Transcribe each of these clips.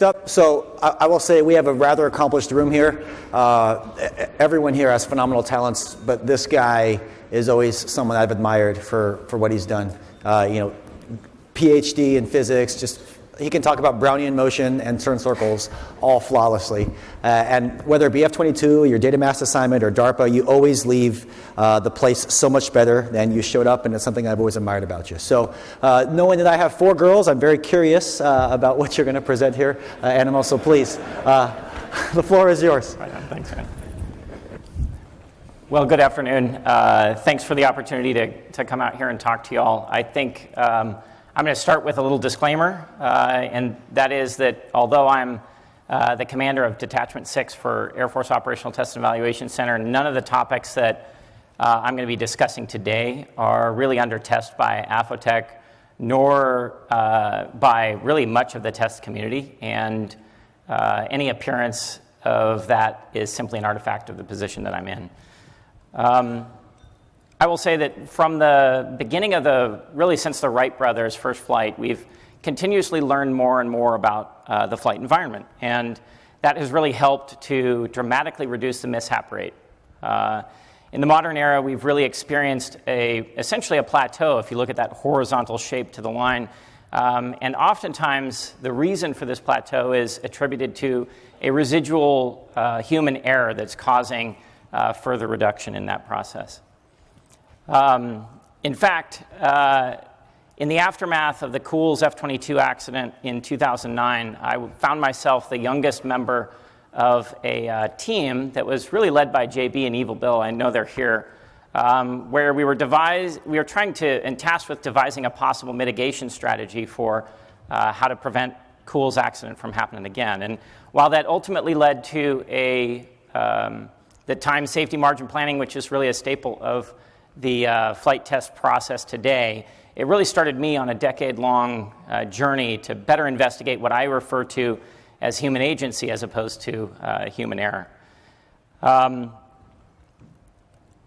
Next up, so I will say we have a rather accomplished room here. Everyone here has phenomenal talents, but this guy is always someone I've admired for what he's done. PhD in physics, just he can talk about Brownian motion and turn circles all flawlessly. And whether it be F-22, your data mass assignment, or DARPA, you always leave the place so much better than you showed up, and it's something I've always admired about you. So knowing that I have 4 girls, I'm very curious about what you're going to present here. And I'm also pleased. The floor is yours. Right on. Thanks, man. Well, good afternoon. Thanks for the opportunity to come out here and talk to you all. I think I'm going to start with a little disclaimer, and that is that although I'm the commander of Detachment 6 for Air Force Operational Test and Evaluation Center, none of the topics that I'm going to be discussing today are really under test by AFOTEC, nor by really much of the test community, and any appearance of that is simply an artifact of the position that I'm in. I will say that from the beginning of really since the Wright brothers' first flight, we've continuously learned more and more about the flight environment, and that has really helped to dramatically reduce the mishap rate. In the modern era, we've really experienced essentially a plateau, if you look at that horizontal shape to the line, and oftentimes the reason for this plateau is attributed to a residual human error that's causing further reduction in that process. In fact, in the aftermath of the Cools F-22 accident in 2009, I found myself the youngest member of a team that was really led by JB and Evil Bill. I know they're here, where we were trying to and tasked with devising a possible mitigation strategy for how to prevent Cools accident from happening again. And while that ultimately led to the time safety margin planning, which is really a staple of the flight test process today, it really started me on a decade-long journey to better investigate what I refer to as human agency as opposed to human error.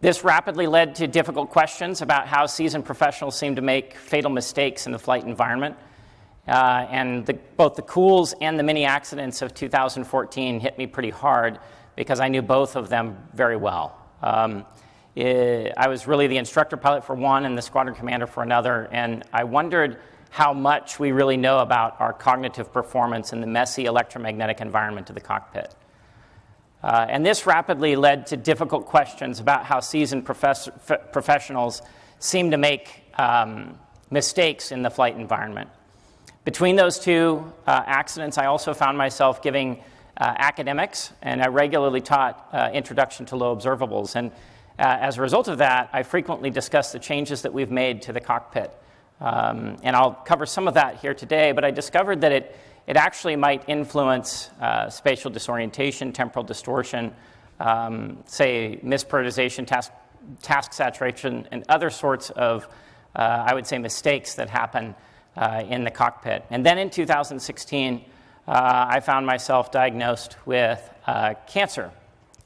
This rapidly led to difficult questions about how seasoned professionals seem to make fatal mistakes in the flight environment. And both the Cools and the mini accidents of 2014 hit me pretty hard because I knew both of them very well. I was really the instructor pilot for one and the squadron commander for another, and I wondered how much we really know about our cognitive performance in the messy electromagnetic environment of the cockpit. And this rapidly led to difficult questions about how seasoned professionals seem to make mistakes in the flight environment. Between those two accidents, I also found myself giving academics, and I regularly taught Introduction to Low Observables. And as a result of that, I frequently discuss the changes that we've made to the cockpit. And I'll cover some of that here today, but I discovered that it actually might influence spatial disorientation, temporal distortion, say misprioritization, task saturation, and other sorts of, I would say, mistakes that happen in the cockpit. And then in 2016, I found myself diagnosed with cancer.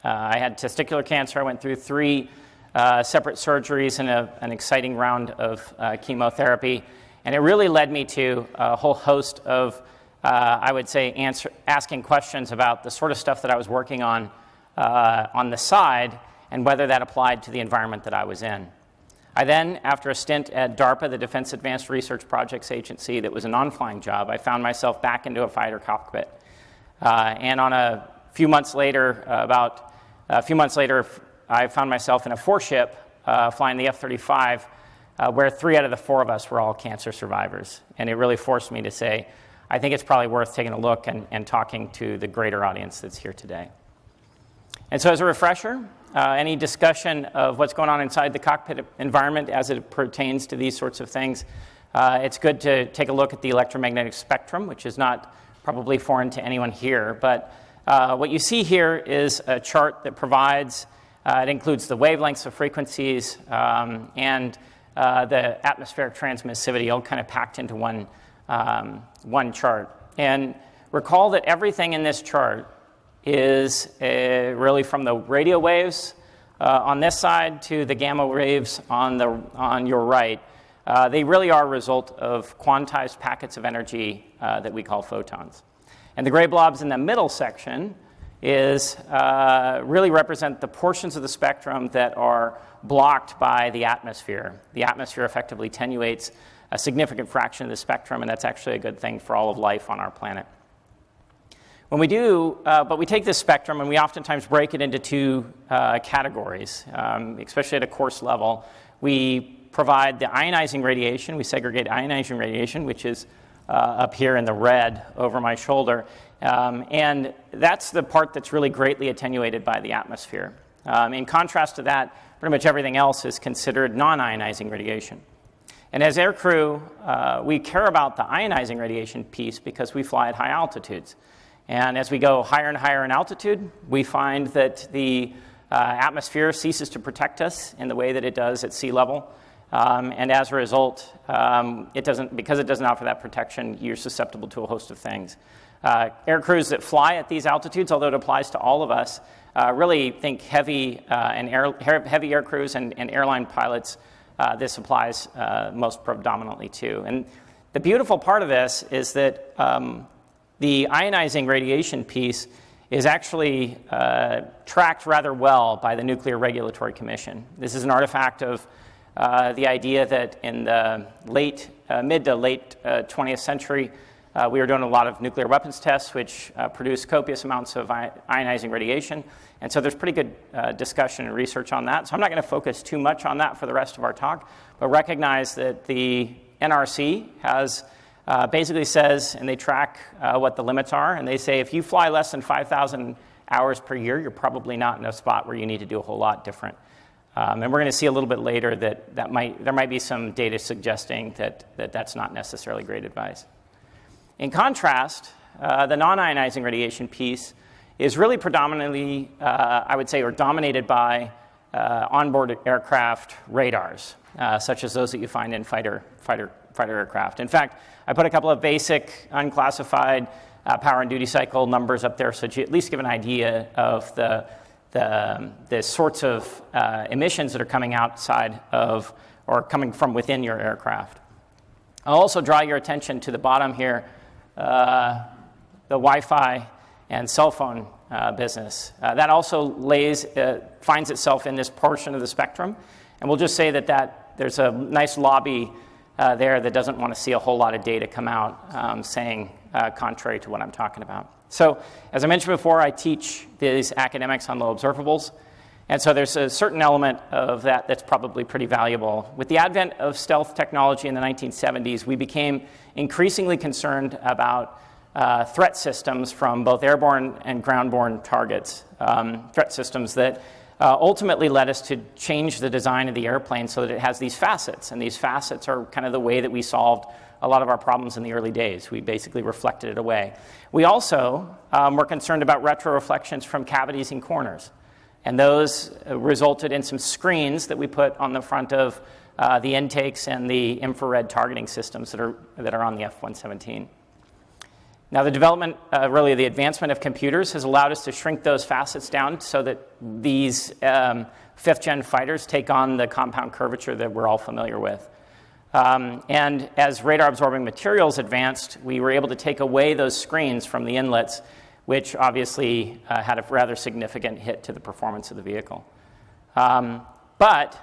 I had testicular cancer. I went through 3 separate surgeries and an exciting round of chemotherapy. And it really led me to a whole host of, I would say, asking questions about the sort of stuff that I was working on the side and whether that applied to the environment that I was in. I then, after a stint at DARPA, the Defense Advanced Research Projects Agency, that was a non-flying job, I found myself back into a fighter cockpit. And on a few months later, I found myself in a 4-ship flying the F-35, where 3 out of the 4 of us were all cancer survivors. And it really forced me to say, I think it's probably worth taking a look and talking to the greater audience that's here today. And so as a refresher, any discussion of what's going on inside the cockpit environment as it pertains to these sorts of things, it's good to take a look at the electromagnetic spectrum, which is not probably foreign to anyone here. But what you see here is a chart that provides, it includes the wavelengths of frequencies and the atmospheric transmissivity, all kind of packed into one chart. And recall that everything in this chart is really from the radio waves on this side to the gamma waves on your right. They really are a result of quantized packets of energy that we call photons. And the gray blobs in the middle section really represent the portions of the spectrum that are blocked by the atmosphere. The atmosphere effectively attenuates a significant fraction of the spectrum, and that's actually a good thing for all of life on our planet. When we do, but we take this spectrum and we oftentimes break it into two categories, especially at a course level. We provide the ionizing radiation. We segregate ionizing radiation, which is up here in the red over my shoulder. And that's the part that's really greatly attenuated by the atmosphere. In contrast to that, pretty much everything else is considered non-ionizing radiation. And as aircrew, we care about the ionizing radiation piece because we fly at high altitudes. And as we go higher and higher in altitude, we find that the atmosphere ceases to protect us in the way that it does at sea level. And as a result, because it doesn't offer that protection, you're susceptible to a host of things. Aircrews that fly at these altitudes, although it applies to all of us, really think heavy aircrews and airline pilots, this applies most predominantly to. And the beautiful part of this is that the ionizing radiation piece is actually tracked rather well by the Nuclear Regulatory Commission. This is an artifact of the idea that in the mid to late 20th century, we were doing a lot of nuclear weapons tests, which produced copious amounts of ionizing radiation. And so there's pretty good discussion and research on that. So I'm not going to focus too much on that for the rest of our talk, but recognize that the NRC has basically says, and they track what the limits are, and they say if you fly less than 5,000 hours per year, you're probably not in a spot where you need to do a whole lot different. And we're going to see a little bit later that there might be some data suggesting that that's not necessarily great advice. In contrast, the non-ionizing radiation piece is really predominantly, I would say, or dominated by onboard aircraft radars, such as those that you find in fighter aircraft. In fact, I put a couple of basic unclassified power and duty cycle numbers up there so that you at least give an idea of the sorts of emissions that are coming outside of or coming from within your aircraft. I'll also draw your attention to the bottom here, the Wi-Fi and cell phone business. That also finds itself in this portion of the spectrum, and we'll just say that there's a nice lobby there that doesn't want to see a whole lot of data come out saying contrary to what I'm talking about. So, as I mentioned before, I teach these academics on low observables, and so there's a certain element of that that's probably pretty valuable. With the advent of stealth technology in the 1970s, we became increasingly concerned about threat systems from both airborne and ground-borne targets, threat systems that ultimately led us to change the design of the airplane so that it has these facets, and these facets are kind of the way that we solved a lot of our problems in the early days. We basically reflected it away. We also were concerned about retroreflections from cavities and corners, and those resulted in some screens that we put on the front of the intakes and the infrared targeting systems that are on the F-117. Now, the development, really the advancement of computers has allowed us to shrink those facets down so that these fifth-gen fighters take on the compound curvature that we're all familiar with. And as radar-absorbing materials advanced, we were able to take away those screens from the inlets, which obviously had a rather significant hit to the performance of the vehicle. But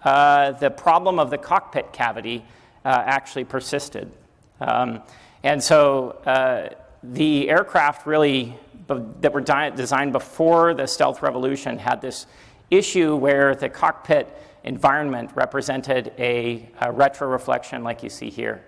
the problem of the cockpit cavity actually persisted. And so the aircraft really that were designed before the stealth revolution had this issue where the cockpit environment represented a retroreflection like you see here.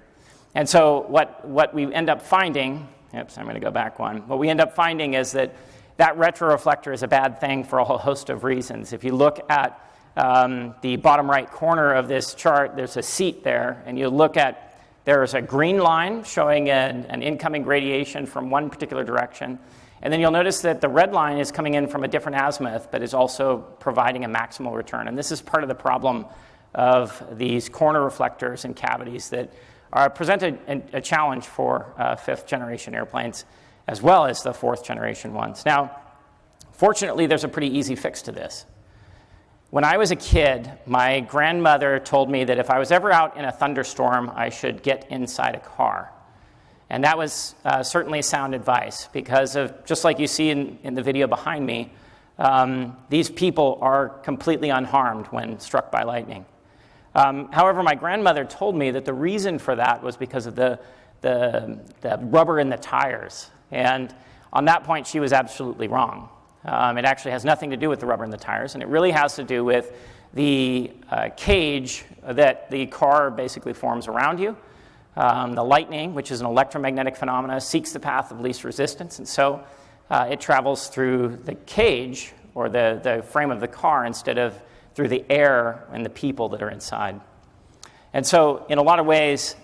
And so what we end up finding, I'm going to go back one. What we end up finding is that retroreflector is a bad thing for a whole host of reasons. If you look at the bottom right corner of this chart, there's a seat there, and you look at there's a green line showing an incoming radiation from one particular direction. And then you'll notice that the red line is coming in from a different azimuth, but is also providing a maximal return. And this is part of the problem of these corner reflectors and cavities that present a challenge for fifth-generation airplanes, as well as the fourth-generation ones. Now, fortunately, there's a pretty easy fix to this. When I was a kid, my grandmother told me that if I was ever out in a thunderstorm, I should get inside a car. And that was certainly sound advice because of, just like you see in the video behind me, these people are completely unharmed when struck by lightning. However, my grandmother told me that the reason for that was because of the rubber in the tires. And on that point, she was absolutely wrong. It actually has nothing to do with the rubber in the tires, and it really has to do with the cage that the car basically forms around you. The lightning, which is an electromagnetic phenomena, seeks the path of least resistance, and so it travels through the cage or the frame of the car instead of through the air and the people that are inside. And so in a lot of ways,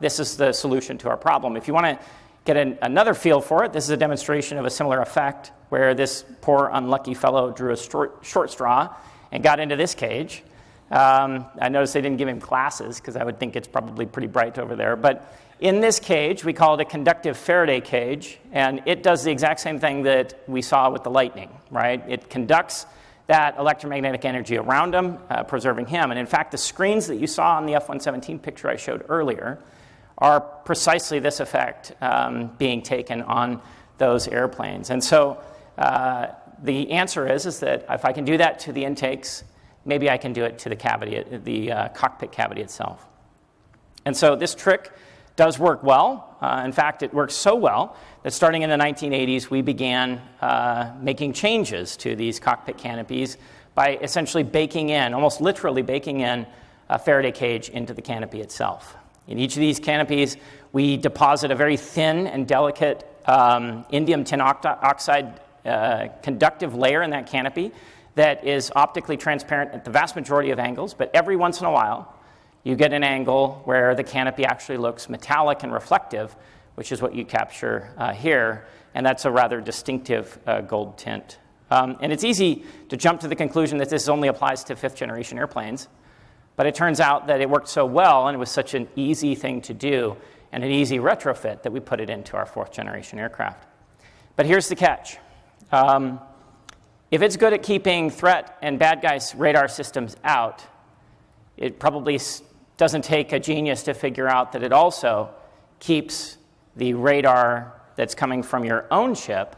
this is the solution to our problem. If you want to get another feel for it, this is a demonstration of a similar effect where this poor unlucky fellow drew a short straw and got into this cage. I noticed they didn't give him glasses because I would think it's probably pretty bright over there. But in this cage, we call it a conductive Faraday cage, and it does the exact same thing that we saw with the lightning, right? It conducts that electromagnetic energy around him, preserving him. And in fact, the screens that you saw on the F-117 picture I showed earlier are precisely this effect being taken on those airplanes. And so the answer is that if I can do that to the intakes, maybe I can do it to the cavity, the cockpit cavity itself. And so this trick does work well. In fact, it works so well that starting in the 1980s, we began making changes to these cockpit canopies by essentially baking in, almost literally baking in, a Faraday cage into the canopy itself. In each of these canopies, we deposit a very thin and delicate indium tin oxide conductive layer in that canopy that is optically transparent at the vast majority of angles, but every once in a while, you get an angle where the canopy actually looks metallic and reflective, which is what you capture here, and that's a rather distinctive gold tint. And it's easy to jump to the conclusion that this only applies to fifth-generation airplanes, but it turns out that it worked so well, and it was such an easy thing to do, and an easy retrofit that we put it into our fourth-generation aircraft. But here's the catch. If it's good at keeping threat and bad guys' radar systems out, it probably doesn't take a genius to figure out that it also keeps the radar that's coming from your own ship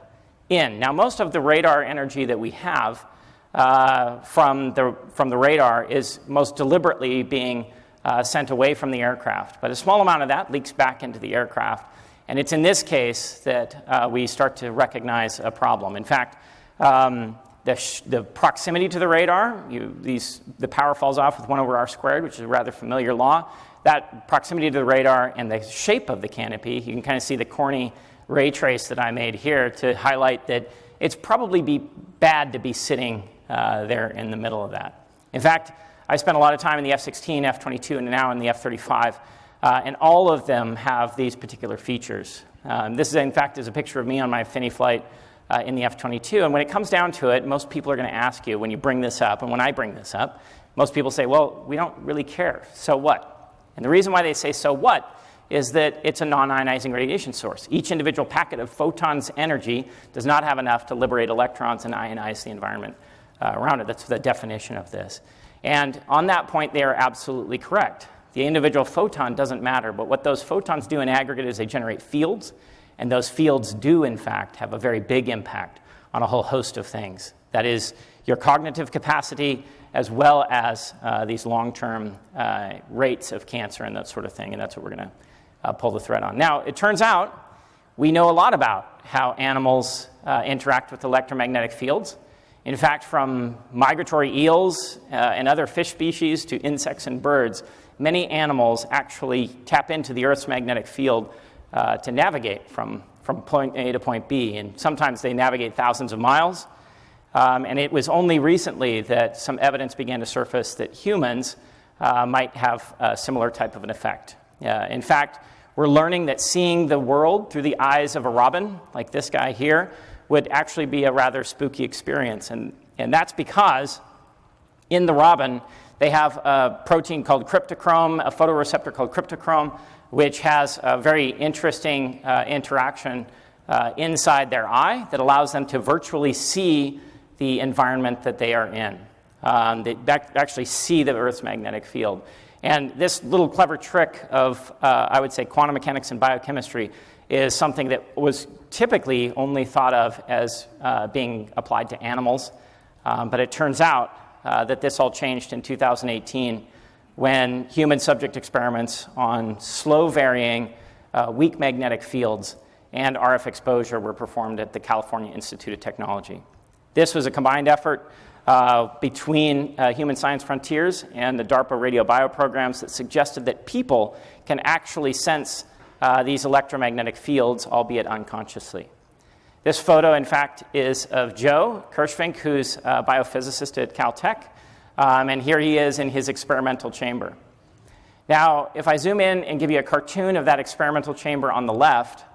in. Now, most of the radar energy that we have from the radar is most deliberately being sent away from the aircraft, but a small amount of that leaks back into the aircraft, and it's in this case that we start to recognize a problem. In fact, the proximity to the radar, the power falls off with 1 over r squared, which is a rather familiar law. That proximity to the radar and the shape of the canopy, you can kind of see the corny ray trace that I made here to highlight that it's probably bad to be sitting there in the middle of that. In fact, I spent a lot of time in the F-16, F-22, and now in the F-35, and all of them have these particular features. This, in fact, is a picture of me on my Finney flight in the F-22, and when it comes down to it, most people are going to ask you when you bring this up, and when I bring this up, most people say, well, we don't really care, so what? And the reason why they say so what is that it's a non-ionizing radiation source. Each individual packet of photons energy does not have enough to liberate electrons and ionize the environment around it. That's the definition of this. And on that point, they are absolutely correct. The individual photon doesn't matter, but what those photons do in aggregate is they generate fields, and those fields do, in fact, have a very big impact on a whole host of things. That is your cognitive capacity as well as these long-term rates of cancer and that sort of thing, and that's what we're going to pull the thread on. Now, it turns out we know a lot about how animals interact with electromagnetic fields. In fact, from migratory eels and other fish species to insects and birds, many animals actually tap into the Earth's magnetic field to navigate from point A to point B, and sometimes they navigate thousands of miles. And it was only recently that some evidence began to surface that humans might have a similar type of an effect. In fact, we're learning that seeing the world through the eyes of a robin, like this guy here, would actually be a rather spooky experience. And that's because in the robin, they have a protein called cryptochrome, a photoreceptor called cryptochrome, which has a very interesting interaction inside their eye that allows them to virtually see the environment that they are in. They actually see the Earth's magnetic field. And this little clever trick of, I would say, quantum mechanics and biochemistry is something that was typically only thought of as being applied to animals. But it turns out that this all changed in 2018 when human subject experiments on slow-varying, weak magnetic fields and RF exposure were performed at the California Institute of Technology. This was a combined effort between Human Science Frontiers and the DARPA radio bio programs that suggested that people can actually sense these electromagnetic fields, albeit unconsciously. This photo, in fact, is of Joe Kirschvink, who's a biophysicist at Caltech, and here he is in his experimental chamber. Now, if I zoom in and give you a cartoon of that experimental chamber on the left,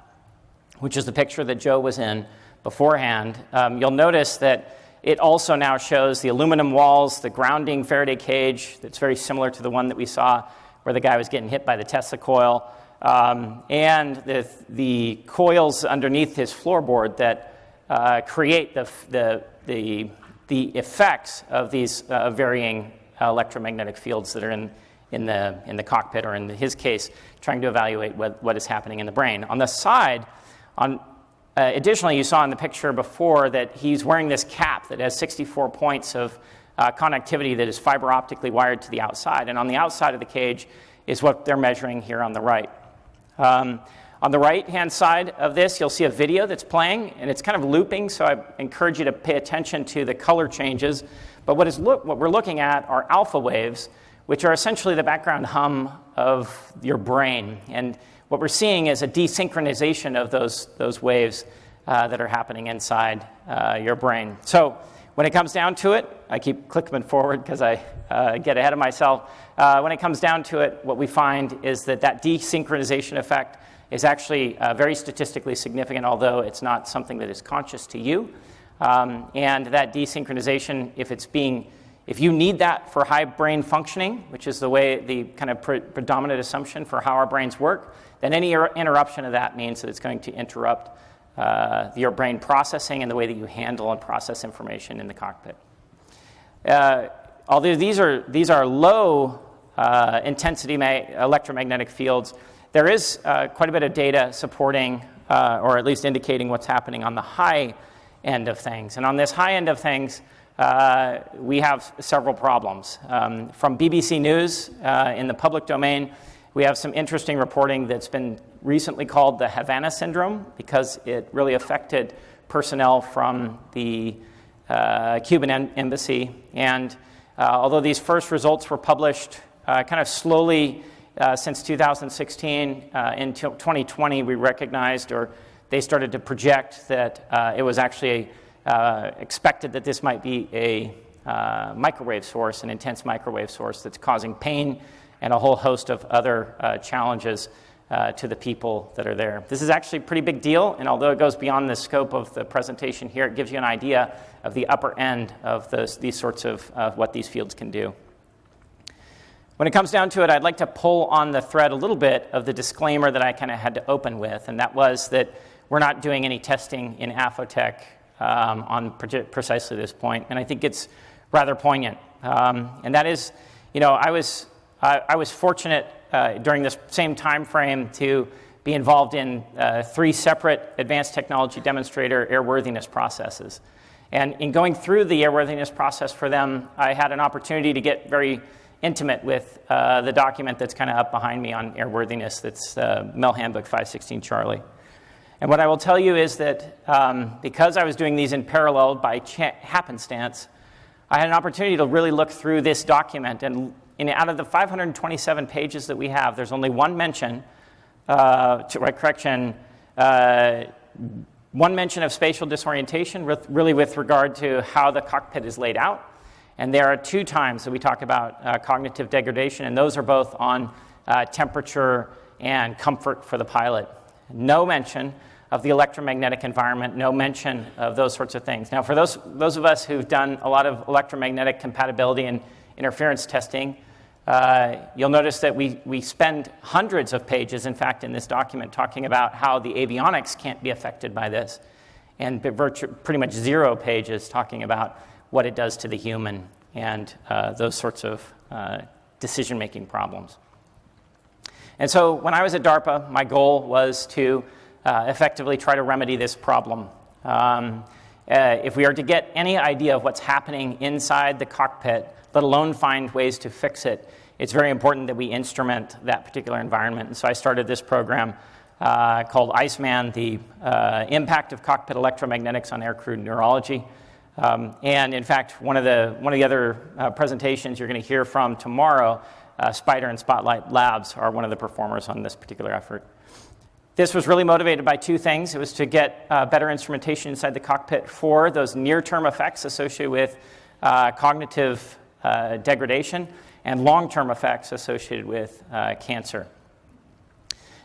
which is the picture that Joe was in beforehand, you'll notice that it also now shows the aluminum walls, the grounding Faraday cage that's very similar to the one that we saw where the guy was getting hit by the Tesla coil, and the coils underneath his floorboard that create the effects of these varying electromagnetic fields that are in the cockpit, or in his case, trying to evaluate what is happening in the brain. On the side, additionally, you saw in the picture before that he's wearing this cap that has 64 points of connectivity that is fiber optically wired to the outside. And on the outside of the cage is what they're measuring here on the right. On the right-hand side of this, you'll see a video that's playing, and it's kind of looping, so I encourage you to pay attention to the color changes. But what we're looking at are alpha waves, which are essentially the background hum of your brain. And what we're seeing is a desynchronization of those waves that are happening inside your brain. So when it comes down to it, I keep clicking forward because I get ahead of myself. When it comes down to it, what we find is that desynchronization effect is actually very statistically significant, although it's not something that is conscious to you. And that desynchronization, if you need that for high brain functioning, which is the kind of predominant assumption for how our brains work, then any interruption of that means that it's going to interrupt your brain processing and the way that you handle and process information in the cockpit. Although these are low intensity electromagnetic fields, there is quite a bit of data supporting or at least indicating what's happening on the high end of things. And on this high end of things, we have several problems. From BBC News in the public domain, we have some interesting reporting that's been recently called the Havana Syndrome because it really affected personnel from the Cuban embassy. And although these first results were published kind of slowly since 2016, in 2020 we recognized, or they started to project that it was actually expected that this might be a microwave source, an intense microwave source that's causing pain and a whole host of other challenges to the people that are there. This is actually a pretty big deal, and although it goes beyond the scope of the presentation here, it gives you an idea of the upper end of these sorts of what these fields can do. When it comes down to it, I'd like to pull on the thread a little bit of the disclaimer that I kind of had to open with, and that was that we're not doing any testing in Afotech on precisely this point, and I think it's rather poignant. And that is, I was fortunate during this same time frame to be involved in 3 separate advanced technology demonstrator airworthiness processes. And in going through the airworthiness process for them, I had an opportunity to get very intimate with the document that's kind of up behind me on airworthiness. That's Mel Handbook 516 Charlie. And what I will tell you is that because I was doing these in parallel by happenstance, I had an opportunity to really look through this document. And out of the 527 pages that we have, there's only one mention, one mention of spatial disorientation, really with regard to how the cockpit is laid out. And there are 2 times that we talk about cognitive degradation, and those are both on temperature and comfort for the pilot. No mention of the electromagnetic environment, no mention of those sorts of things. Now, for those of us who've done a lot of electromagnetic compatibility and interference testing, you'll notice that we spend hundreds of pages, in fact, in this document talking about how the avionics can't be affected by this, and pretty much 0 pages talking about what it does to the human and those sorts of decision-making problems. And so when I was at DARPA, my goal was to effectively try to remedy this problem. If we are to get any idea of what's happening inside the cockpit, let alone find ways to fix it, it's very important that we instrument that particular environment. And so I started this program called Iceman, the impact of cockpit electromagnetics on aircrew neurology. And in fact, one of the other presentations you're going to hear from tomorrow, Spider and Spotlight Labs are one of the performers on this particular effort. This was really motivated by two things. It was to get better instrumentation inside the cockpit for those near-term effects associated with cognitive degradation and long-term effects associated with cancer.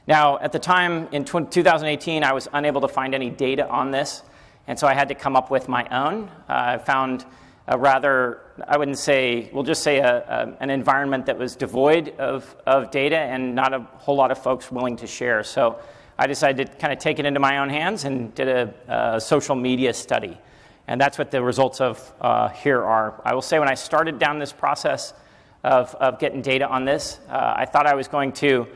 Now, at the time, in 2018, I was unable to find any data on this, and so I had to come up with my own. I found a rather, I wouldn't say, we'll just say an environment that was devoid of data and not a whole lot of folks willing to share. So I decided to kind of take it into my own hands and did a social media study. And that's what the results of here are. I will say when I started down this process of getting data on this, I thought I was going to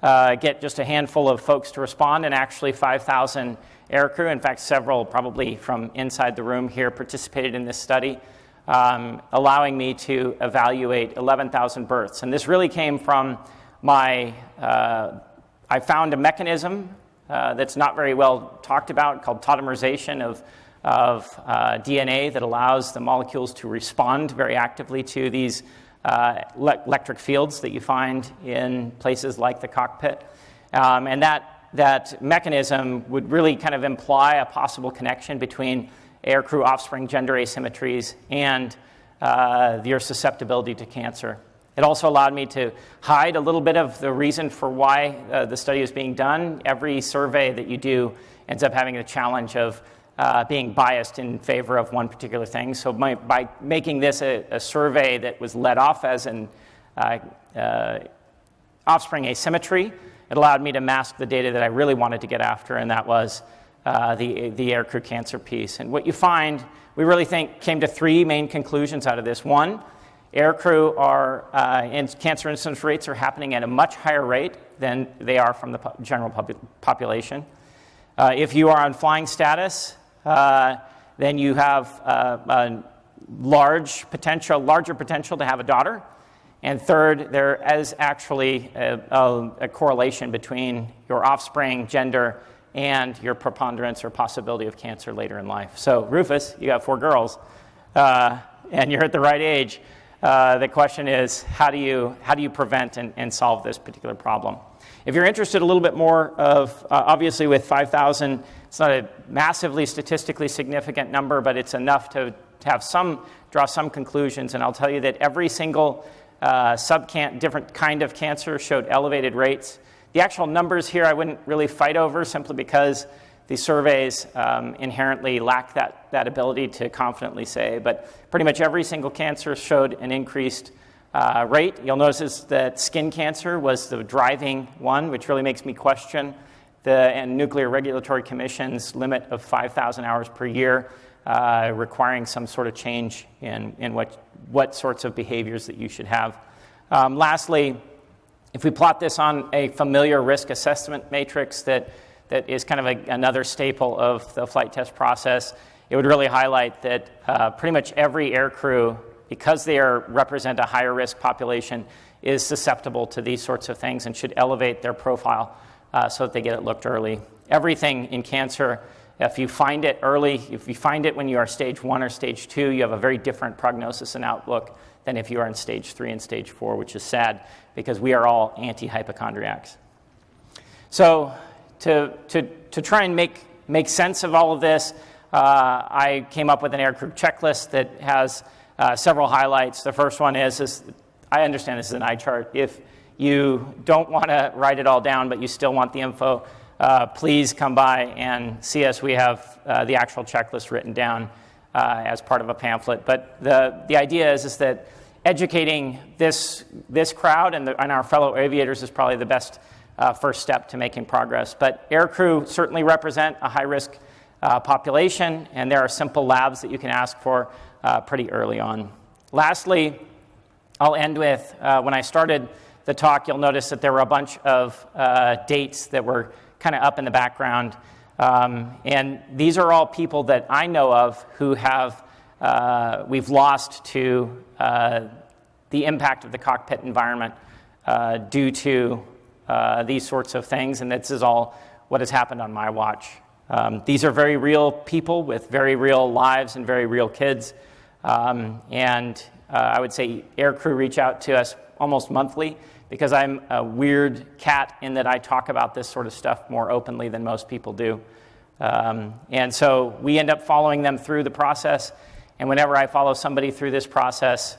get just a handful of folks to respond, and actually 5,000 aircrew, in fact several probably from inside the room here, participated in this study, allowing me to evaluate 11,000 births. And this really came from I found a mechanism that's not very well talked about called tautomerization of DNA that allows the molecules to respond very actively to these electric fields that you find in places like the cockpit. And that mechanism would really kind of imply a possible connection between aircrew offspring gender asymmetries and your susceptibility to cancer. It also allowed me to hide a little bit of the reason for why the study is being done. Every survey that you do ends up having the challenge of being biased in favor of one particular thing. So by making this a survey that was led off as an offspring asymmetry, it allowed me to mask the data that I really wanted to get after, and that was the aircrew cancer piece. And what you find, we really think, came to three main conclusions out of this. One, aircrew cancer incidence rates are happening at a much higher rate than they are from the general population. If you are on flying status, then you have a larger potential to have a daughter. And third, there is actually a correlation between your offspring gender and your preponderance or possibility of cancer later in life. So Rufus, you got 4 girls, and you're at the right age. The question is, how do you prevent and solve this particular problem? If you're interested a little bit more of, obviously with 5,000, it's not a massively statistically significant number, but it's enough to have draw some conclusions. And I'll tell you that every single different kind of cancer showed elevated rates. The actual numbers here I wouldn't really fight over, simply because the surveys inherently lack that ability to confidently say. But pretty much every single cancer showed an increased rate. You'll notice that skin cancer was the driving one, which really makes me question the Nuclear Regulatory Commission's limit of 5,000 hours per year, requiring some sort of change in what sorts of behaviors that you should have. Lastly, if we plot this on a familiar risk assessment matrix that is kind of another staple of the flight test process, it would really highlight that pretty much every aircrew, because they represent a higher risk population, is susceptible to these sorts of things and should elevate their profile so that they get it looked early. Everything in cancer, if you find it early, if you find it when you are stage 1 or stage 2, you have a very different prognosis and outlook than if you are in stage 3 and stage 4, which is sad because we are all anti-hypochondriacs. So to try and make sense of all of this, I came up with an aircrew checklist that has several highlights. The first one is I understand this is an eye chart. If you don't want to write it all down, but you still want the info, please come by and see us. We have the actual checklist written down as part of a pamphlet. But the idea is that educating this crowd and our fellow aviators is probably the best first step to making progress. But aircrew certainly represent a high-risk population, and there are simple labs that you can ask for pretty early on. Lastly, I'll end with, when I started the talk, you'll notice that there were a bunch of dates that were kind of up in the background. And these are all people that I know of who we've lost to the impact of the cockpit environment due to these sorts of things. And this is all what has happened on my watch. These are very real people with very real lives and very real kids. And I would say aircrew reach out to us almost monthly because I'm a weird cat in that I talk about this sort of stuff more openly than most people do. And so we end up following them through the process. And whenever I follow somebody through this process,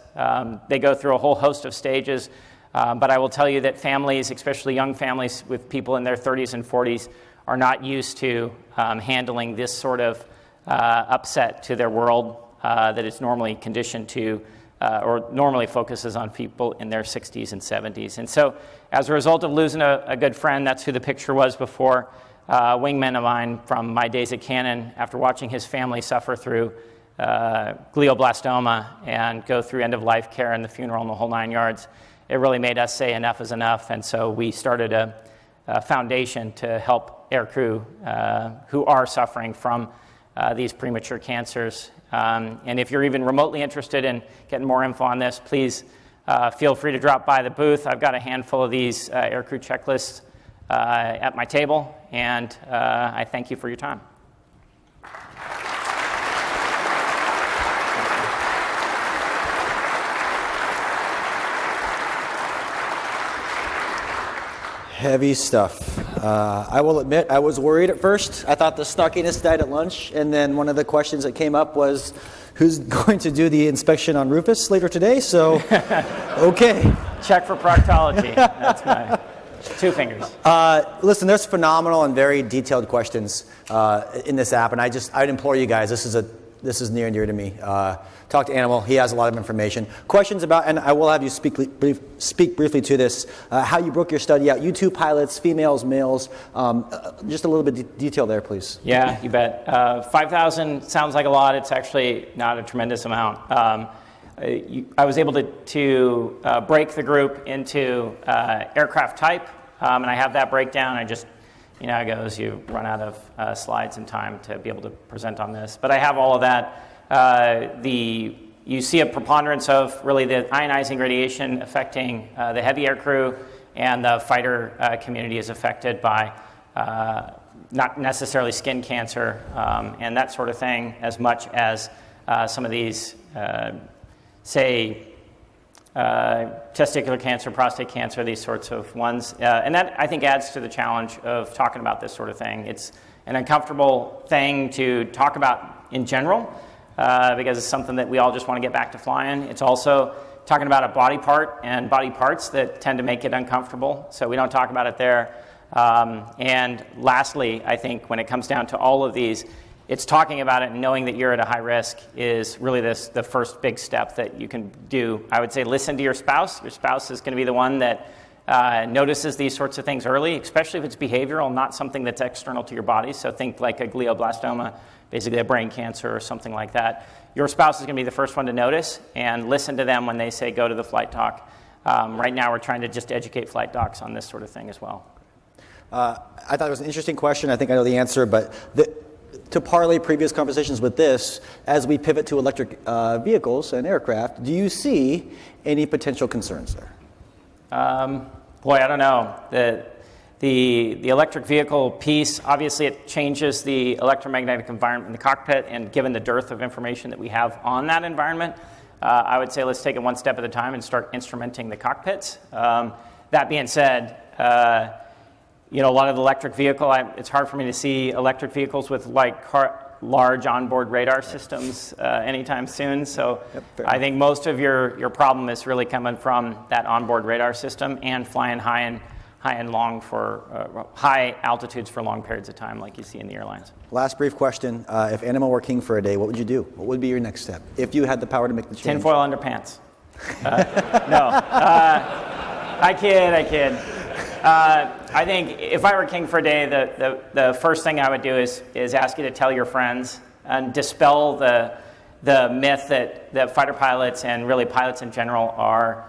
they go through a whole host of stages. But I will tell you that families, especially young families with people in their 30s and 40s, are not used to handling this sort of upset to their world that is normally conditioned to or normally focuses on people in their 60s and 70s. And so as a result of losing a good friend, that's who the picture was before, a wingman of mine from my days at Canon, after watching his family suffer through glioblastoma and go through end-of-life care and the funeral and the whole 9 yards, it really made us say enough is enough. And so we started a foundation to help aircrew who are suffering from these premature cancers. And if you're even remotely interested in getting more info on this, please feel free to drop by the booth. I've got a handful of these aircrew checklists at my table, and I thank you for your time. Heavy stuff. I will admit, I was worried at first. I thought the snarkiness died at lunch, and then one of the questions that came up was, who's going to do the inspection on Rufus later today? So, okay. Check for proctology. That's my 2 fingers. Listen, there's phenomenal and very detailed questions in this app, and I'd implore you guys, this is near and dear to me. Talk to Animal. He has a lot of information. Questions about, and I will have you speak briefly to this, how you broke your study out, U2 pilots, females, males, just a little bit of detail there, please. Yeah, you bet. 5,000 sounds like a lot. It's actually not a tremendous amount. I was able to break the group into aircraft type, and I have that breakdown. I just, you know how it goes, you run out of slides and time to be able to present on this. But I have all of that. You see a preponderance of really the ionizing radiation affecting the heavy aircrew, and the fighter community is affected by not necessarily skin cancer and that sort of thing as much as some of these, say, testicular cancer, prostate cancer, these sorts of ones. And that, I think, adds to the challenge of talking about this sort of thing. It's an uncomfortable thing to talk about in general because it's something that we all just want to get back to flying. It's also talking about a body part and body parts that tend to make it uncomfortable, so we don't talk about it there. And lastly, I think when it comes down to all of these, it's talking about it and knowing that you're at a high risk is really the first big step that you can do. I would say listen to your spouse. Your spouse is going to be the one that notices these sorts of things early, especially if it's behavioral, not something that's external to your body. So think like a glioblastoma, basically a brain cancer or something like that. Your spouse is going to be the first one to notice, and listen to them when they say go to the flight doc. Right now we're trying to just educate flight docs on this sort of thing as well. I thought it was an interesting question. I think I know the answer, but to parlay previous conversations with this, as we pivot to electric vehicles and aircraft, do you see any potential concerns there? Boy, I don't know. The electric vehicle piece, obviously it changes the electromagnetic environment in the cockpit, and given the dearth of information that we have on that environment, I would say let's take it one step at a time and start instrumenting the cockpits. That being said, a lot of the electric vehicle, it's hard for me to see electric vehicles with large onboard radar systems anytime soon. So I think most of your problem is really coming from that onboard radar system and flying high and long for high altitudes for long periods of time, like you see in the airlines. Last brief question: if Animal were king for a day, what would you do? What would be your next step if you had the power to make the change? Tinfoil underpants. No, I kid. I think if I were king for a day, the first thing I would do is ask you to tell your friends and dispel the myth that fighter pilots and really pilots in general are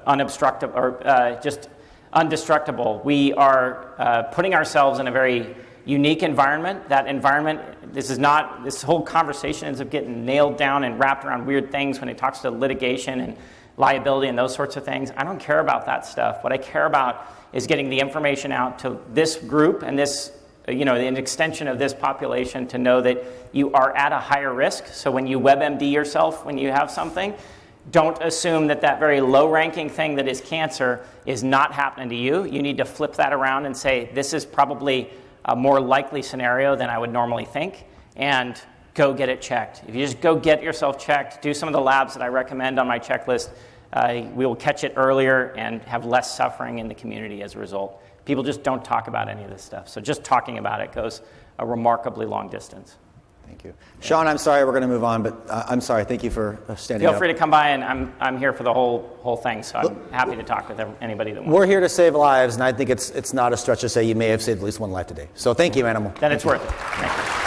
unobstructable or just undestructible. We are putting ourselves in a very unique environment. That environment, this whole conversation ends up getting nailed down and wrapped around weird things when it talks to litigation and liability and those sorts of things. I don't care about that stuff. What I care about is getting the information out to this group and this, an extension of this population to know that you are at a higher risk. So when you WebMD yourself, when you have something, don't assume that very low-ranking thing that is cancer is not happening to you. You need to flip that around and say, this is probably a more likely scenario than I would normally think, and go get it checked. If you just go get yourself checked, do some of the labs that I recommend on my checklist, we will catch it earlier and have less suffering in the community as a result. People just don't talk about any of this stuff. So just talking about it goes a remarkably long distance. Thank you. Sean, I'm sorry we're going to move on, but I'm sorry. Thank you for standing up. Feel free to come by, and I'm here for the whole thing, so I'm happy to talk with anybody that wants. We're here to save lives, and I think it's not a stretch to say you may have saved at least one life today. So thank you, Animal. Then it's worth it. Thank you.